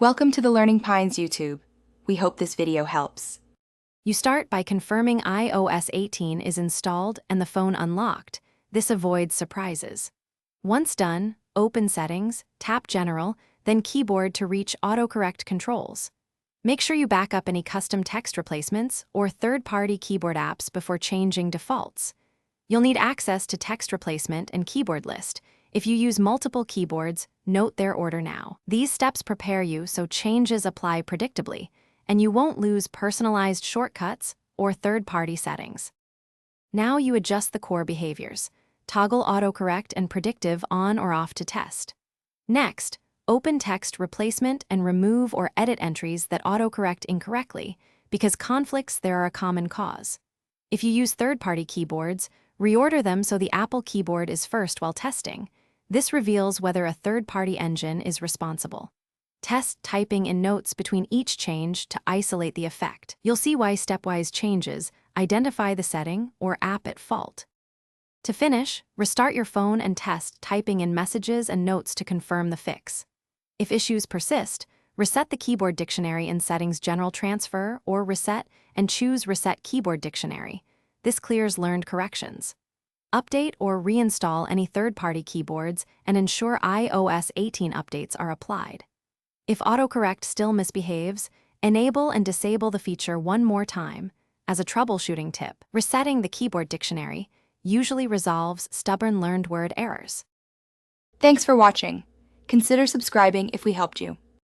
Welcome to the Learning Pines YouTube. We hope this video helps. You start by confirming iOS 18 is installed and the phone unlocked. This avoids surprises. Once done, open Settings, tap General, then Keyboard to reach Autocorrect controls. Make sure you back up any custom text replacements or third-party keyboard apps before changing defaults. You'll need access to text replacement and keyboard list. If you use multiple keyboards, note their order now. These steps prepare you so changes apply predictably, and you won't lose personalized shortcuts or third-party settings. Now you adjust the core behaviors. Toggle autocorrect and predictive on or off to test. Next, open text replacement and remove or edit entries that autocorrect incorrectly, because conflicts there are a common cause. If you use third-party keyboards, reorder them so the Apple keyboard is first while testing. This reveals whether a third-party engine is responsible. Test typing in notes between each change to isolate the effect. You'll see why stepwise changes identify the setting or app at fault. To finish, restart your phone and test typing in messages and notes to confirm the fix. If issues persist, reset the keyboard dictionary in Settings General Transfer or Reset and choose Reset Keyboard Dictionary. This clears learned corrections. Update or reinstall any third-party keyboards and ensure iOS 18 updates are applied. If autocorrect still misbehaves, enable and disable the feature one more time. As a troubleshooting tip, resetting the keyboard dictionary usually resolves stubborn learned word errors. Thanks for watching. Consider subscribing if we helped you.